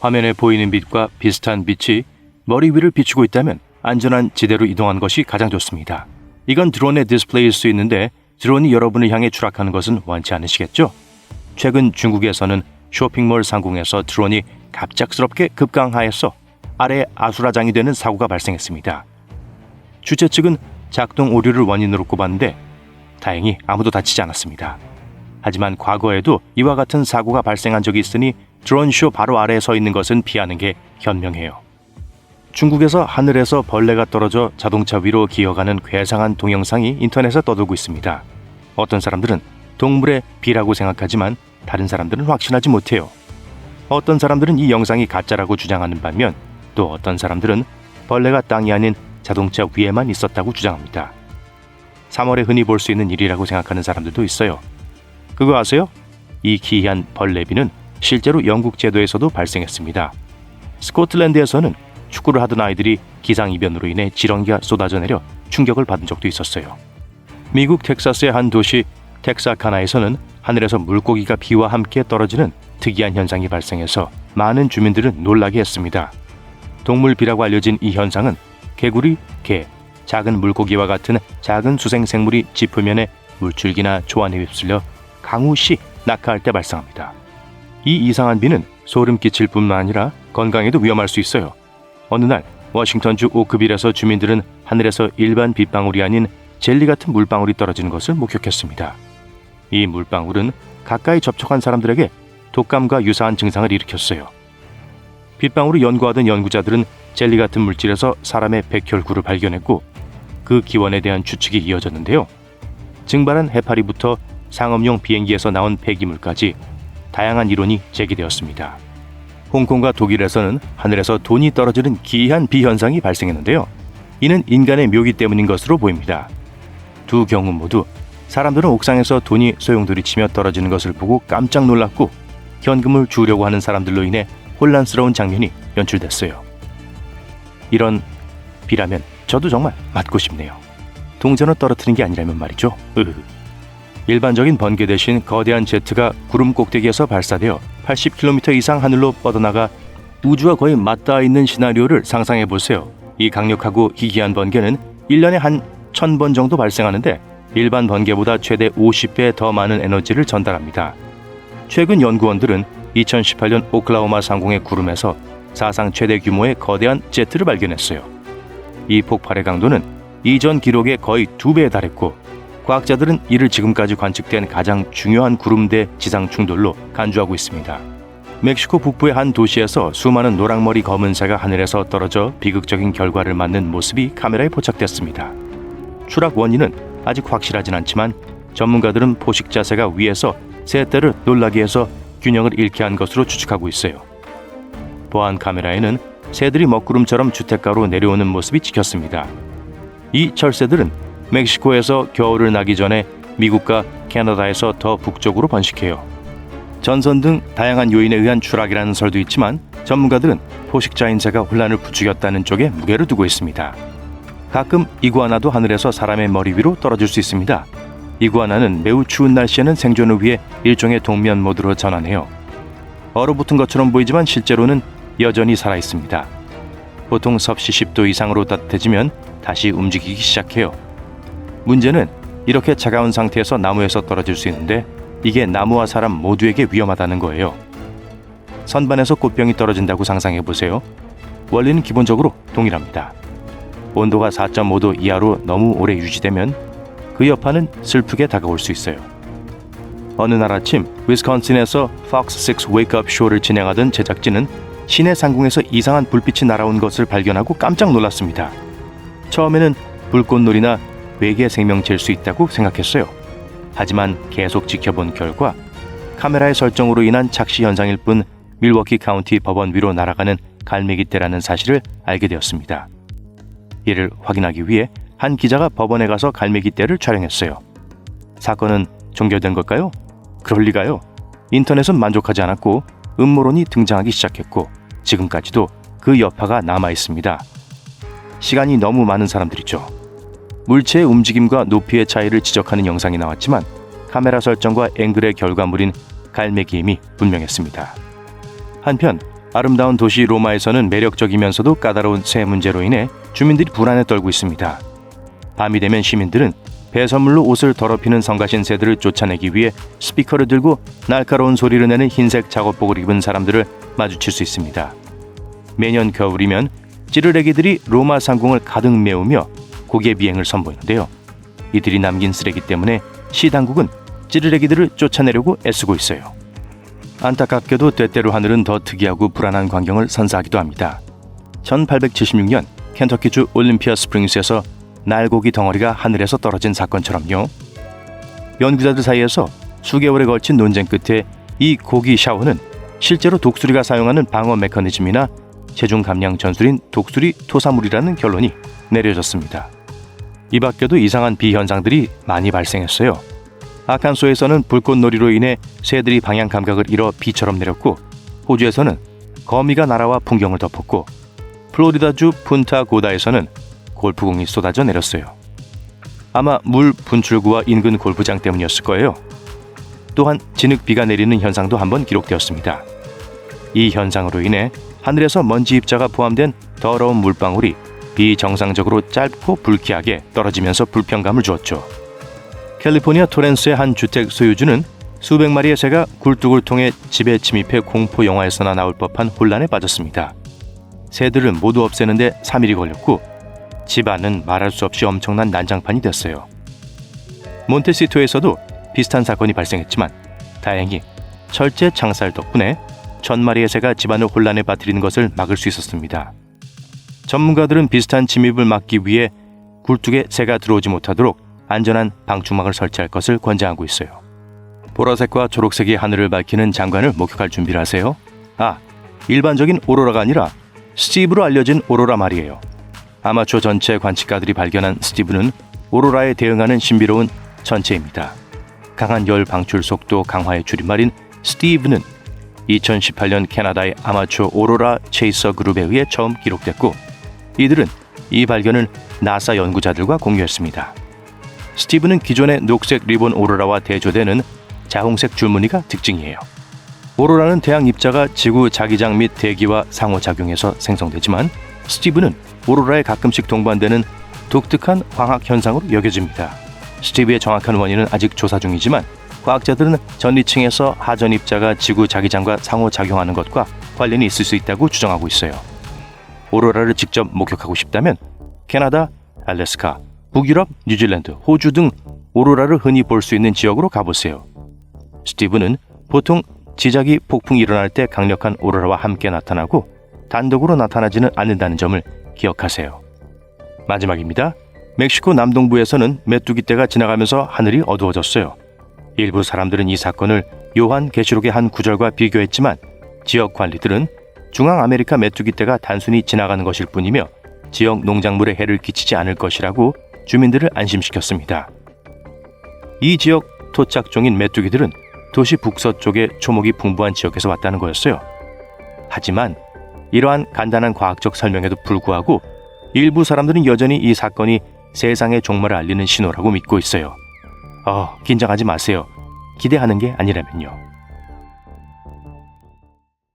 화면에 보이는 빛과 비슷한 빛이 머리 위를 비추고 있다면 안전한 지대로 이동한 것이 가장 좋습니다. 이건 드론의 디스플레이일 수 있는데 드론이 여러분을 향해 추락하는 것은 원치 않으시겠죠? 최근 중국에서는 쇼핑몰 상공에서 드론이 갑작스럽게 급강하여서 아래에 아수라장이 되는 사고가 발생했습니다. 주최 측은 작동 오류를 원인으로 꼽았는데 다행히 아무도 다치지 않았습니다. 하지만 과거에도 이와 같은 사고가 발생한 적이 있으니 드론쇼 바로 아래에 서 있는 것은 피하는 게 현명해요. 중국에서 하늘에서 벌레가 떨어져 자동차 위로 기어가는 괴상한 동영상이 인터넷에 떠돌고 있습니다. 어떤 사람들은 동물의 비라고 생각하지만 다른 사람들은 확신하지 못해요. 어떤 사람들은 이 영상이 가짜라고 주장하는 반면 또 어떤 사람들은 벌레가 땅이 아닌 자동차 위에만 있었다고 주장합니다. 3월에 흔히 볼 수 있는 일이라고 생각하는 사람들도 있어요. 그거 아세요? 이 기이한 벌레비는 실제로 영국 제도에서도 발생했습니다. 스코틀랜드에서는 축구를 하던 아이들이 기상이변으로 인해 지렁이가 쏟아져 내려 충격을 받은 적도 있었어요. 미국 텍사스의 한 도시 텍사카나에서는 하늘에서 물고기가 비와 함께 떨어지는 특이한 현상이 발생해서 많은 주민들은 놀라게 했습니다. 동물비라고 알려진 이 현상은 개구리, 개, 작은 물고기와 같은 작은 수생 생물이 지표면에 물줄기나 초안에 휩쓸려 강우 시 낙하할 때 발생합니다. 이 이상한 비는 소름 끼칠 뿐만 아니라 건강에도 위험할 수 있어요. 어느 날 워싱턴주 오크빌에서 주민들은 하늘에서 일반 빗방울이 아닌 젤리 같은 물방울이 떨어지는 것을 목격했습니다. 이 물방울은 가까이 접촉한 사람들에게 독감과 유사한 증상을 일으켰어요. 빗방울을 연구하던 연구자들은 젤리 같은 물질에서 사람의 백혈구를 발견했고 그 기원에 대한 추측이 이어졌는데요. 증발한 해파리부터 상업용 비행기에서 나온 폐기물까지 다양한 이론이 제기되었습니다. 홍콩과 독일에서는 하늘에서 돈이 떨어지는 기이한 비현상이 발생했는데요. 이는 인간의 묘기 때문인 것으로 보입니다. 두 경우 모두 사람들은 옥상에서 돈이 소용돌이치며 떨어지는 것을 보고 깜짝 놀랐고 현금을 주우려고 하는 사람들로 인해 혼란스러운 장면이 연출됐어요. 이런 비라면 저도 정말 맞고 싶네요. 동전을 떨어뜨린 게 아니라면 말이죠. 일반적인 번개 대신 거대한 제트가 구름 꼭대기에서 발사되어 80km 이상 하늘로 뻗어나가 우주와 거의 맞닿아 있는 시나리오를 상상해 보세요. 이 강력하고 희귀한 번개는 1년에 한 1000번 정도 발생하는데 일반 번개보다 최대 50배 더 많은 에너지를 전달합니다. 최근 연구원들은 2018년 오클라호마 상공의 구름에서 사상 최대 규모의 거대한 제트를 발견했어요. 이 폭발의 강도는 이전 기록의 거의 2배에 달했고 과학자들은 이를 지금까지 관측된 가장 중요한 구름대 지상 충돌로 간주하고 있습니다. 멕시코 북부의 한 도시에서 수많은 노랑머리 검은 새가 하늘에서 떨어져 비극적인 결과를 맞는 모습이 카메라에 포착됐습니다. 추락 원인은 아직 확실하진 않지만 전문가들은 포식자새가 위에서 새떼를 놀라게 해서 균형을 잃게 한 것으로 추측하고 있어요. 보안 카메라에는 새들이 먹구름처럼 주택가로 내려오는 모습이 찍혔습니다. 이 철새들은 멕시코에서 겨울을 나기 전에 미국과 캐나다에서 더 북쪽으로 번식해요. 전선 등 다양한 요인에 의한 추락이라는 설도 있지만 전문가들은 포식자인 새가 혼란을 부추겼다는 쪽에 무게를 두고 있습니다. 가끔 이구아나도 하늘에서 사람의 머리 위로 떨어질 수 있습니다. 이구아나는 매우 추운 날씨에는 생존을 위해 일종의 동면 모드로 전환해요. 얼어붙은 것처럼 보이지만 실제로는 여전히 살아있습니다. 보통 섭씨 10도 이상으로 따뜻해지면 다시 움직이기 시작해요. 문제는 이렇게 차가운 상태에서 나무에서 떨어질 수 있는데 이게 나무와 사람 모두에게 위험하다는 거예요. 선반에서 꽃병이 떨어진다고 상상해보세요. 원리는 기본적으로 동일합니다. 온도가 4.5도 이하로 너무 오래 유지되면 그 여파는 슬프게 다가올 수 있어요. 어느 날 아침 위스콘신에서 Fox 6 Wake Up 쇼를 진행하던 제작진은 시내 상공에서 이상한 불빛이 날아온 것을 발견하고 깜짝 놀랐습니다. 처음에는 불꽃놀이나 외계 생명체일 수 있다고 생각했어요. 하지만 계속 지켜본 결과 카메라의 설정으로 인한 착시 현상일 뿐 밀워키 카운티 법원 위로 날아가는 갈매기떼라는 사실을 알게 되었습니다. 이를 확인하기 위해 한 기자가 법원에 가서 갈매기떼를 촬영했어요. 사건은 종결된 걸까요? 그럴 리가요. 인터넷은 만족하지 않았고 음모론이 등장하기 시작했고 지금까지도 그 여파가 남아 있습니다. 시간이 너무 많은 사람들이죠. 물체의 움직임과 높이의 차이를 지적하는 영상이 나왔지만 카메라 설정과 앵글의 결과물인 갈매기임이 분명했습니다. 한편 아름다운 도시 로마에서는 매력적이면서도 까다로운 새 문제로 인해 주민들이 불안에 떨고 있습니다. 밤이 되면 시민들은 배선물로 옷을 더럽히는 성가신 새들을 쫓아내기 위해 스피커를 들고 날카로운 소리를 내는 흰색 작업복을 입은 사람들을 마주칠 수 있습니다. 매년 겨울이면 찌르레기들이 로마 상공을 가득 메우며 고개 비행을 선보이는데요. 이들이 남긴 쓰레기 때문에 시 당국은 찌르레기들을 쫓아내려고 애쓰고 있어요. 안타깝게도 때때로 하늘은 더 특이하고 불안한 광경을 선사하기도 합니다. 1876년 켄터키주 올림피아 스프링스에서 날고기 덩어리가 하늘에서 떨어진 사건처럼요. 연구자들 사이에서 수개월에 걸친 논쟁 끝에 이 고기 샤워는 실제로 독수리가 사용하는 방어 메커니즘이나 체중 감량 전술인 독수리 토사물이라는 결론이 내려졌습니다. 이 밖에도 이상한 비현상들이 많이 발생했어요. 아칸소에서는 불꽃놀이로 인해 새들이 방향 감각을 잃어 비처럼 내렸고, 호주에서는 거미가 날아와 풍경을 덮었고, 플로리다주 푼타고다에서는 골프공이 쏟아져 내렸어요. 아마 물 분출구와 인근 골프장 때문이었을 거예요. 또한 진흙비가 내리는 현상도 한번 기록되었습니다. 이 현상으로 인해 하늘에서 먼지 입자가 포함된 더러운 물방울이 비정상적으로 짧고 불쾌하게 떨어지면서 불편감을 주었죠. 캘리포니아 토렌스의 한 주택 소유주는 수백 마리의 새가 굴뚝을 통해 집에 침입해 공포 영화에서나 나올 법한 혼란에 빠졌습니다. 새들을 모두 없애는데 3일이 걸렸고 집안은 말할 수 없이 엄청난 난장판이 됐어요. 몬테시토에서도 비슷한 사건이 발생했지만 다행히 철제 창살 덕분에 1000마리의 새가 집안을 혼란에 빠뜨리는 것을 막을 수 있었습니다. 전문가들은 비슷한 침입을 막기 위해 굴뚝에 새가 들어오지 못하도록 안전한 방충망을 설치할 것을 권장하고 있어요. 보라색과 초록색이 하늘을 밝히는 장관을 목격할 준비를 하세요. 일반적인 오로라가 아니라 스티브로 알려진 오로라 말이에요. 아마추어 전체 관측가들이 발견한 스티브는 오로라에 대응하는 신비로운 천체입니다. 강한 열 방출 속도 강화의 줄임말인 스티브는 2018년 캐나다의 아마추어 오로라 체이서 그룹에 의해 처음 기록됐고, 이들은 이 발견을 나사 연구자들과 공유했습니다. 스티브는 기존의 녹색 리본 오로라와 대조되는 자홍색 줄무늬가 특징이에요. 오로라는 태양 입자가 지구 자기장 및 대기와 상호작용해서 생성되지만, 스티브는 오로라에 가끔씩 동반되는 독특한 광학 현상으로 여겨집니다. 스티브의 정확한 원인은 아직 조사 중이지만 과학자들은 전리층에서 하전 입자가 지구 자기장과 상호작용하는 것과 관련이 있을 수 있다고 추정하고 있어요. 오로라를 직접 목격하고 싶다면 캐나다, 알래스카, 북유럽, 뉴질랜드, 호주 등 오로라를 흔히 볼 수 있는 지역으로 가보세요. 스티브는 보통 지작이 폭풍이 일어날 때 강력한 오로라와 함께 나타나고 단독으로 나타나지는 않는다는 점을 기억하세요. 마지막입니다. 멕시코 남동부에서는 메뚜기 떼가 지나가면서 하늘이 어두워졌어요. 일부 사람들은 이 사건을 요한 계시록의 한 구절과 비교했지만 지역 관리들은 중앙 아메리카 메뚜기 떼가 단순히 지나가는 것일 뿐이며 지역 농작물에 해를 끼치지 않을 것이라고 주민들을 안심시켰습니다. 이 지역 토착종인 메뚜기들은 도시 북서쪽의 초목이 풍부한 지역에서 왔다는 거였어요. 하지만 이러한 간단한 과학적 설명에도 불구하고 일부 사람들은 여전히 이 사건이 세상의 종말을 알리는 신호라고 믿고 있어요. 긴장하지 마세요. 기대하는 게 아니라면요.